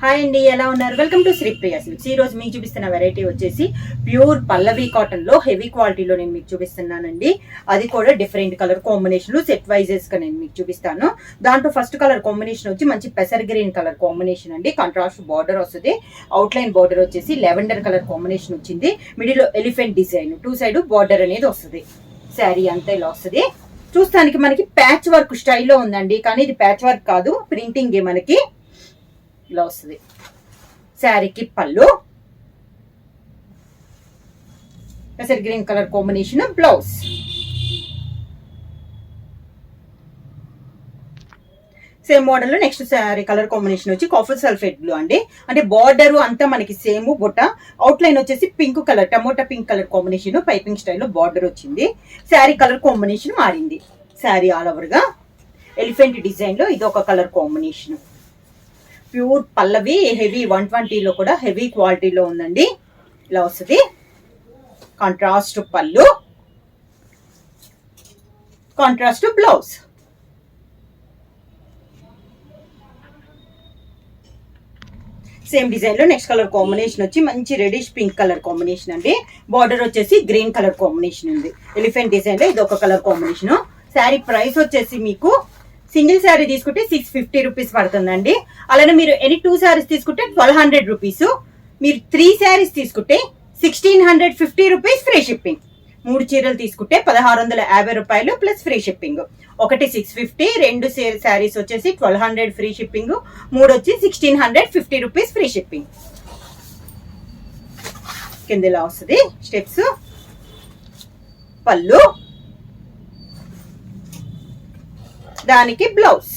Hi అండి, ఎలా ఉన్నారు? Welcome to Sripriya silks. ఈ రోజు మీకు చూపిస్తున్న వెరైటీ వచ్చేసి ప్యూర్ పల్లవి కాటన్ లో హెవీ క్వాలిటీలో నేను మీకు చూపిస్తున్నానండి. అది కూడా డిఫరెంట్ కలర్ కాంబినేషన్ సెట్ వైజెస్ గా నేను మీకు చూపిస్తాను. దాంట్లో ఫస్ట్ కలర్ కాంబినేషన్ వచ్చి మంచి పెసర్ గ్రీన్ కలర్ కాంబినేషన్ అండి. కాంట్రాస్ట్ బార్డర్ వస్తుంది. అవుట్ లైన్ బార్డర్ వచ్చేసి లెవెండర్ కలర్ కాంబినేషన్ వచ్చింది. మిడిల్ లో elephant design, two side border అనేది వస్తుంది. శారీ అంతా ఇలా వస్తుంది. చూస్తానికి మనకి ప్యాచ్ వర్క్ స్టైల్లో ఉందండి, కానీ ఇది ప్యాచ్ వర్క్ కాదు, ప్రింటింగ్ మనకి ఇలా వస్తుంది. శారీకి పళ్ళు, పెసర్ green colour combination blouse. Same model లో నెక్స్ట్ శారీ కలర్ కాంబినేషన్ వచ్చి కాఫర్ సల్ఫేట్ బ్లూ అండి. అంటే బార్డర్ అంతా మనకి సేమ్, బుట్ట అవుట్ లైన్ వచ్చేసి pink colour, tomato pink colour combination piping స్టైల్లో బార్డర్ వచ్చింది. శారీ కలర్ కాంబినేషన్ మారింది. శారీ ఆల్ ఓవర్ గా ఎలిఫెంట్ డిజైన్ లో ఇది ఒక colour combination. Pure Pallavi heavy 120లో కూడా హెవీ క్వాలిటీలో ఉందండి. ఇలా వస్తుంది. కాంట్రాస్ట్ పళ్ళు, కాంట్రాస్ట్ బ్లౌజ్. సేమ్ డిజైన్ లో నెక్స్ట్ కలర్ కాంబినేషన్ వచ్చి మంచి రెడిష్ పింక్ కలర్ కాంబినేషన్ అండి. బార్డర్ వచ్చేసి గ్రీన్ కలర్ కాంబినేషన్ ఉంది. ఎలిఫెంట్ డిజైన్ లో ఇది ఒక కలర్ కాంబినేషన్. శారీ ప్రైస్ వచ్చేసి మీకు సింగిల్ శారీ తీసుకుంటే 650 రూపీస్ పడుతుందండి. అలానే మీరు ఎనీ 2 శారీస్ తీసుకుంటే 1200 రూపీస్. మీరు 3 శారీస్ తీసుకుంటే 1650 రూపీస్ ఫ్రీ షిప్పింగ్. 3 చీరలు తీసుకుంటే 1650 రూపాయలు ప్లస్ ఫ్రీ షిప్పింగ్. ఒకటి 650, 2 శారీస్ వచ్చేసి 1200 ఫ్రీ షిప్పింగ్, 3 వచ్చి 1650 రూపీస్ ఫ్రీ షిప్పింగ్. కింద ఇలా వస్తుంది స్టెప్స్. పళ్ళు, దానికి బ్లౌజ్.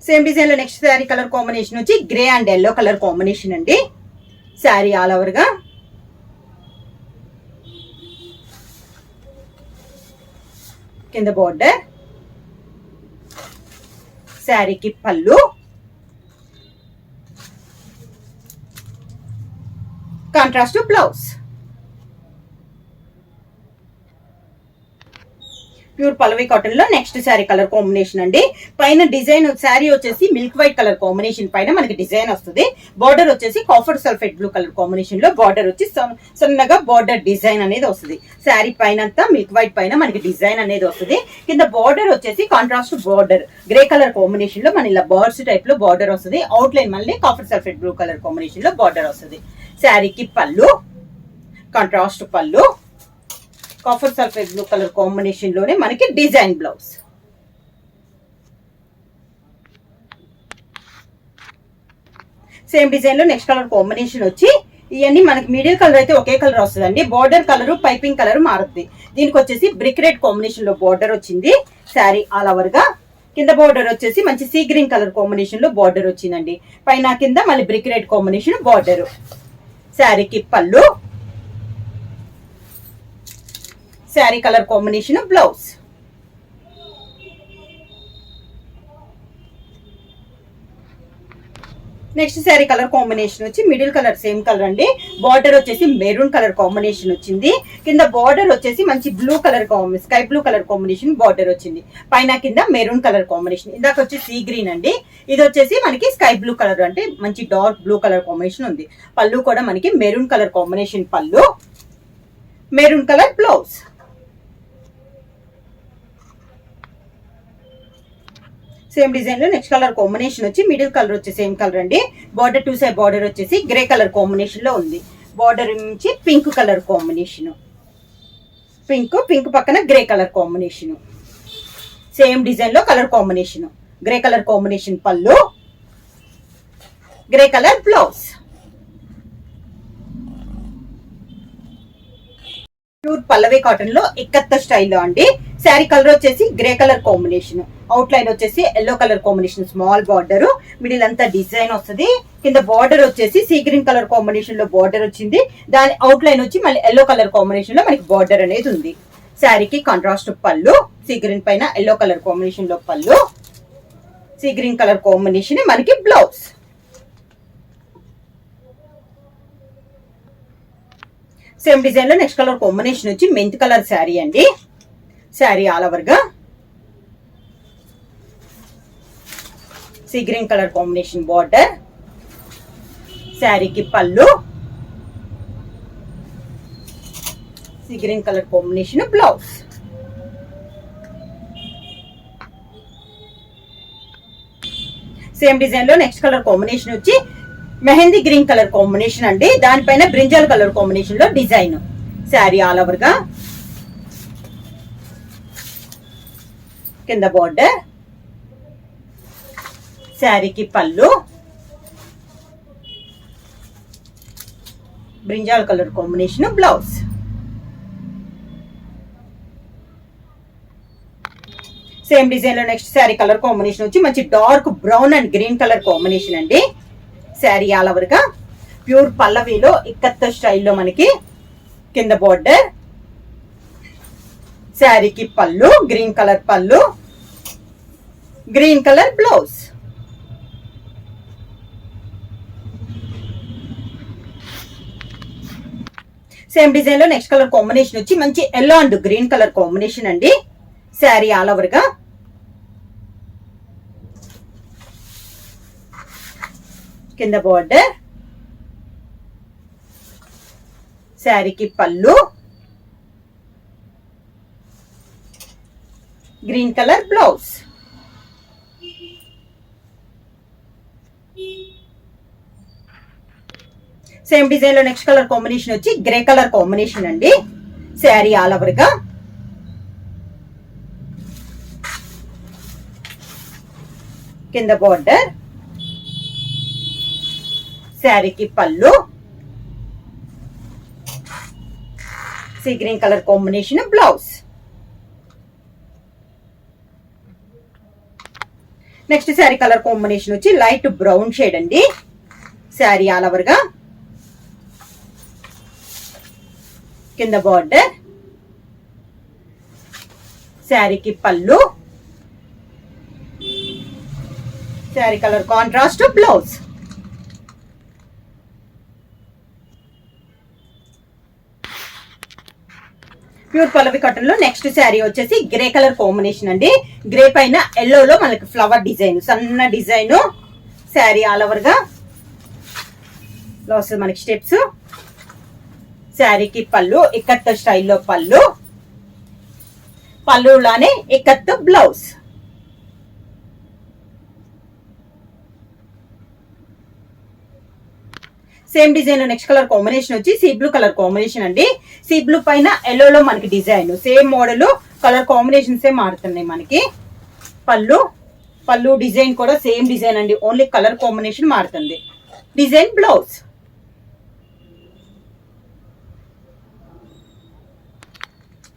సేమ్ డిజైన్ లో నెక్స్ట్ శారీ కలర్ కాంబినేషన్ వచ్చి grey and yellow colour combination అండి. శారీ ఆల్ ఓవర్ గా కింద బోర్డర్, శారీకి పళ్ళు, contrast blouse. Pure Pallavi cotton లో నెక్స్ట్ శారీ కలర్ కాంబినేషన్ అండి. పైన డిజైన్ శారీ వచ్చేసి మిల్క్ వైట్ కలర్ కాంబినేషన్ పైన మనకి డిజైన్ వస్తుంది. బార్డర్ వచ్చేసి copper sulphate blue colour combination లో బార్డర్ వచ్చి సన్నగా బార్డర్ డిజైన్ అనేది వస్తుంది. శారీ పైన అంతా మిల్క్ వైట్ పైన మనకి డిజైన్ అనేది వస్తుంది. కింద బార్డర్ వచ్చేసి contrast border grey colour combination లో మన ఇలా బర్డ్స్ టైప్ లో బార్డర్ వస్తుంది. అవుట్ లైన్ మళ్ళీ copper sulphate blue colour combination లో బార్డర్ వస్తుంది. శారీకి పళ్ళు, కాంట్రాస్ట్ పళ్ళు, copper sulphate blue colour combination లోనే మనకి డిజైన్ బ్లౌజ్. సేమ్ డిజైన్ లో నెక్స్ట్ కలర్ కాంబినేషన్ వచ్చి ఇవన్నీ మనకి మీడియం కలర్ అయితే ఒకే కలర్ వస్తుందండి. బార్డర్ కలర్ పైపింగ్ కలర్ మారుద్ది. దీనికి వచ్చేసి బ్రిక్ రెడ్ కాంబినేషన్ లో బార్డర్ వచ్చింది. శారీ ఆల్ ఓవర్ గా కింద బార్డర్ వచ్చేసి మంచి సీ గ్రీన్ కలర్ కాంబినేషన్ లో బార్డర్ వచ్చిందండి. పైన కింద మళ్ళీ బ్రిక్ రెడ్ కాంబినేషన్ బార్డర్. శారీకి పళ్ళు, sari colour combination blouse. Next sari colour combination వచ్చి మిడిల్ కలర్ సేమ్ కలర్ అండి. బార్డర్ వచ్చేసి మెరూన్ కలర్ కాంబినేషన్ వచ్చింది. కింద బార్డర్ వచ్చేసి మంచి blue colour sky blue colour combination border వచ్చింది. పైన కింద మెరూన్ కలర్ కాంబినేషన్. ఇందాక వచ్చి సీ గ్రీన్ అండి. ఇది వచ్చేసి మనకి స్కై బ్లూ కలర్ అంటే మంచి డార్క్ బ్లూ కలర్ కాంబినేషన్ ఉంది. పళ్ళు కూడా మనకి మెరూన్ కలర్ కాంబినేషన్ పళ్ళు, maroon colour blouse. Same design లో నెక్స్ట్ కలర్ కాంబినేషన్ వచ్చి మిడిల్ కలర్ వచ్చి సేమ్ కలర్ అండి. బార్డర్ 2 సైడ్ బార్డర్ వచ్చేసి గ్రే కలర్ కాంబినేషన్ లో ఉంది. బార్డర్ నుంచి పింక్ కలర్ కాంబినేషన్, పింక్ పక్కన grey colour combination. Same design లో colour combination grey colour combination పళ్ళు, grey colour blouse. Pure Pallavi cotton లో ఇక్కత్త స్టైల్లో అండి. శారీ కలర్ వచ్చేసి grey colour combination, out line వచ్చేసి yellow colour combination, small border, middle అంతా డిజైన్ వస్తుంది. కింద బార్డర్ వచ్చేసి సీ గ్రీన్ కలర్ కాంబినేషన్ లో బార్డర్ వచ్చింది. దాని అవుట్ లైన్ వచ్చి మళ్ళీ ఎల్లో కలర్ కాంబినేషన్ లో మనకి బార్డర్ అనేది ఉంది. శారీకి కాంట్రాస్ట్ పళ్ళు, సీ గ్రీన్ పైన ఎల్లో కలర్ కాంబినేషన్ లో పళ్ళు, సీ గ్రీన్ కలర్ కాంబినేషన్ మనకి బ్లౌజ్. సేమ్ డిజైన్ లో నెక్స్ట్ కలర్ కాంబినేషన్ వచ్చి మెంత్ కలర్ శారీ అండి. శారీ ఆల్ ఓవర్ గా see green colour combination border, శారీకి పళ్ళు, sea green colour combination blouse. Same design లో నెక్స్ట్ కలర్ కాంబినేషన్ వచ్చి మెహందీ గ్రీన్ కలర్ కాంబినేషన్ అండి. దానిపైన బ్రింజాల్ కలర్ కాంబినేషన్ లో డిజైన్. శారీ ఆల్ ఓవర్ గా, కింద బార్డర్, శారీకి పళ్ళు, brinjal colour combination blouse. Same design లో నెక్స్ట్ శారీ కలర్ కాంబినేషన్ వచ్చి మంచి dark brown and green colour combination అండి. శారీ ఆల్ ఓవర్ గా ప్యూర్ పల్లవిలో ఇక్కత్త స్టైల్లో మనకి కింద బార్డర్, శారీకి పళ్ళు, గ్రీన్ కలర్ పళ్ళు, green colour blouse. Same design లో నెక్స్ట్ కలర్ కాంబినేషన్ వచ్చి మంచి yellow and green colour combination అండి. శారీ ఆల్ ఓవర్ గా కింద బార్డర్, శారీకి పళ్ళు, green colour blouse. Same design లో నెక్స్ట్ కలర్ కాంబినేషన్ వచ్చి గ్రే కలర్ కాంబినేషన్ అండి. శారీ ఆల్ ఓవర్ గా కింద బార్డర్, శారీకి పళ్ళు, sea green colour combination blouse. Next sari colour combination వచ్చి లైట్ బ్రౌన్ షేడ్ అండి. శారీ ఆల్ ఓవర్ గా కింద బార్డర్, శారీకి పళ్ళు, sari colour contrast blouse. Pure Pallavi cotton లో నెక్స్ట్ శారీ వచ్చేసి గ్రే కలర్ కాంబినేషన్ అండి. గ్రే పైన ఎల్లోలో మనకి ఫ్లవర్ డిజైన్, సన్న డిజైన్. శారీ ఆల్ ఓవర్ గా వస్తుంది మనకి స్టెప్స్. శారీకి పళ్ళు, ఇక్కత్ స్టైల్లో పళ్ళు, పళ్ళులానే ఇక్కత్ బ్లౌజ్. సేమ్ డిజైన్ లో నెక్స్ట్ కలర్ కాంబినేషన్ వచ్చి సీ బ్లూ కలర్ కాంబినేషన్ అండి. సీ బ్లూ పైన ఎల్లోలో మనకి design, same model, colour combinations మారుతున్నాయి మనకి. పళ్ళు డిజైన్ కూడా సేమ్ డిజైన్ అండి, ఓన్లీ కలర్ కాంబినేషన్ మారుతుంది. Design blouse.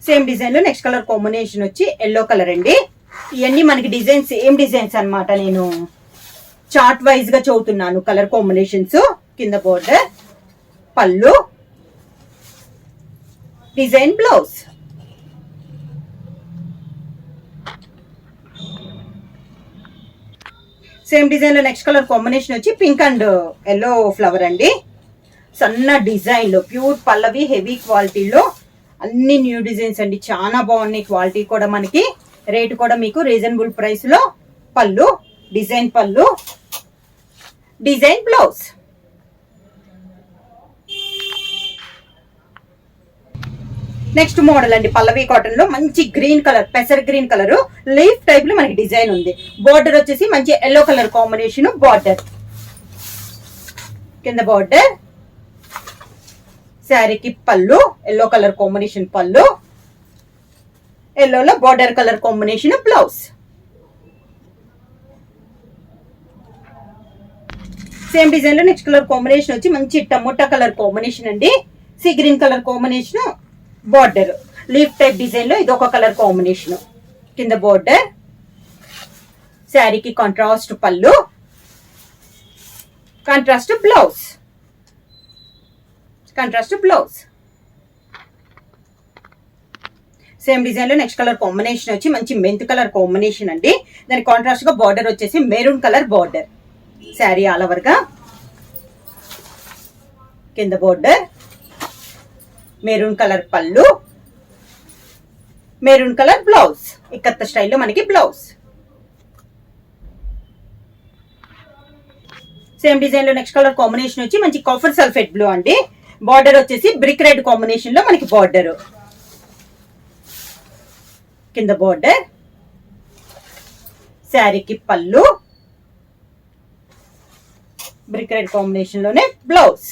సేమ్ డిజైన్ లో నెక్స్ట్ కలర్ కాంబినేషన్ వచ్చి ఎల్లో కలర్ అండి. ఇవన్నీ మనకి డిజైన్ సేమ్ డిజైన్స్ అన్నమాట. నేను చార్ట్ వైజ్ గా చదువుతున్నాను కలర్ కాంబినేషన్స్. కింద బోర్డర్, పళ్ళు, డిజైన్ బ్లౌజ్. సేమ్ డిజైన్ లో నెక్స్ట్ కలర్ కాంబినేషన్ వచ్చి పింక్ అండ్ ఎల్లో ఫ్లవర్ అండి. సన్న డిజైన్ లో ప్యూర్ పల్లవి హెవీ క్వాలిటీలో అన్ని న్యూ డిజైన్స్ అండి. చాలా బాగున్నాయి, క్వాలిటీ కూడా మనకి. రేట్ కూడా మీకు రీజనబుల్ ప్రైస్ లో. పళ్ళు, డిజైన్ పళ్ళు, డిజైన్ బ్లౌజ్. నెక్స్ట్ మోడల్ అండి పల్లవి కాటన్ లో మంచి గ్రీన్ కలర్, పెసర్ గ్రీన్ కలర్ లీఫ్ టైప్ లో మనకి డిజైన్ ఉంది. బోర్డర్ వచ్చేసి మంచి ఎల్లో కలర్ కాంబినేషన్ బార్డర్, కింద బార్డర్, శారీకి పళ్ళు ఎల్లో కలర్ కాంబినేషన్ పళ్ళు, ఎల్లోలో border colour combination blouse. Same design లో నెక్స్ట్ కలర్ కాంబినేషన్ వచ్చి మంచి టమోటా కలర్ కాంబినేషన్ అండి. Sea green colour combination border, leaf type design లో ఇది ఒక కలర్ కాంబినేషన్. కింద బార్డర్, శారీకి కాంట్రాస్ట్ పళ్ళు, కాంట్రాస్ట్ బ్లౌజ్. సేమ్ డిజైన్ లో నెక్స్ట్ కలర్ కాంబినేషన్ వచ్చి మంచి మెంత్ కలర్ కాంబినేషన్ అండి. దాని కాంట్రాస్ట్ గా బార్డర్ వచ్చేసి maroon colour border. Sari all over గా కింద బార్డర్, మెరూన్ కలర్ పళ్ళు, మెరూన్ కలర్ బ్లౌజ్. ఇక్కత్త స్టైల్లో మనకి బ్లౌజ్. సేమ్ డిజైన్ లో నెక్స్ట్ కలర్ కాంబినేషన్ వచ్చి మంచి కాఫర్ సల్ఫేట్ బ్లూ అండి. బార్డర్ వచ్చేసి బ్రిక్ రెడ్ కాంబినేషన్ లో మనకి బార్డర్, కింద బార్డర్, శారీకి పళ్ళు, బ్రిక్ రెడ్ కాంబినేషన్ లోనే బ్లౌజ్.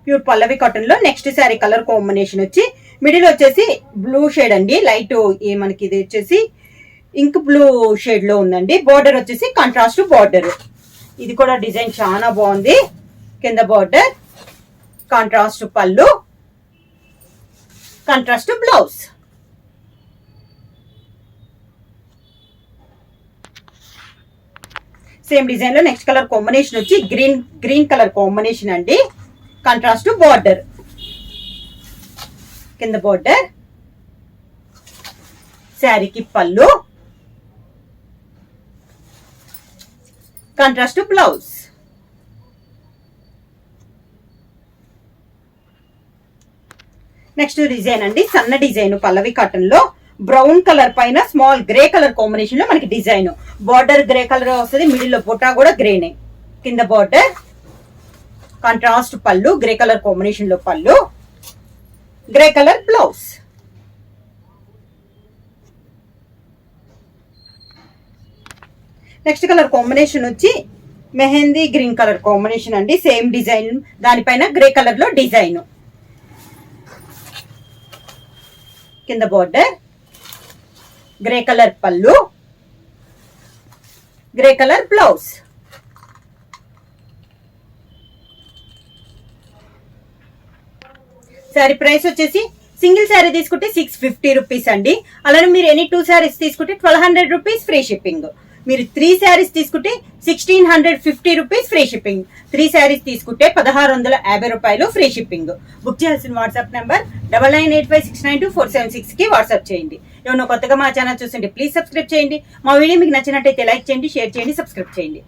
ప్యూర్ పల్లవి కాటన్ లో నెక్స్ట్ శారీ కలర్ కాంబినేషన్ వచ్చి మిడిల్ వచ్చేసి బ్లూ షేడ్ అండి. లైట్ మనకి ఇది వచ్చేసి ఇంక్ బ్లూ షేడ్ లో ఉందండి. బార్డర్ వచ్చేసి కాంట్రాస్ట్ బార్డర్. ఇది కూడా డిజైన్ చాలా బాగుంది. కింద బార్డర్, కాంట్రాస్ట్ పళ్ళు, కాంట్రాస్ట్ బ్లౌజ్. సేమ్ డిజైన్ లో నెక్స్ట్ కలర్ కాంబినేషన్ వచ్చి గ్రీన్ కలర్ కాంబినేషన్ అండి. కాంట్రాస్ట్ బార్డర్, కింద బార్డర్, శారీకి పళ్ళు, కాంట్రాస్ట్ బ్లౌజ్. నెక్స్ట్ డిజైన్ అండి, సన్న డిజైన్ పల్లవి కాటన్ లో బ్రౌన్ కలర్ పైన స్మాల్ గ్రే కలర్ కాంబినేషన్ లో మనకి డిజైన్. బార్డర్ గ్రే కలర్ వస్తుంది, మిడిల్ లో బొటా కూడా గ్రేనే. కింద బార్డర్, కాంట్రాస్ట్ పళ్ళు, గ్రే కలర్ కాంబినేషన్ లో పళ్ళు, grey colour blouse. Next colour combination వచ్చి మెహందీ గ్రీన్ కలర్ కాంబినేషన్ అండి. సేమ్ డిజైన్, దానిపైన గ్రే కలర్ లో డిజైన్. కింద బార్డర్, గ్రే కలర్ పళ్ళు, grey colour blouse. Sari price వచ్చేసి సింగిల్ శారీ తీసుకుంటే 650 రూపీస్ అండి. అలానే మీరు ఎనీ 2 శారీస్ తీసుకుంటే 1200 రూపీస్ ఫ్రీ షిప్పింగ్. మీరు 3 శారీస్ తీసుకుంటే 1650 రూపీస్ ఫ్రీ షిప్పింగ్. 3 శారీస్ తీసుకుంటే 1650 రూపాయలు ఫ్రీ షిప్పింగ్. బుక్ చేయాల్సిన వాట్సాప్ నెంబర్ 9985692476 కి వాట్సాప్ చేయండి. ఏమన్నా కొత్తగా మా ఛానల్ చూస్తుంటే ప్లీజ్ సబ్స్క్రైబ్ చేయండి. మా వీడియో మీకు నచ్చినట్టయితే లైక్ చేయండి, షేర్ చేయండి, సబ్స్క్రైబ్ చేయండి.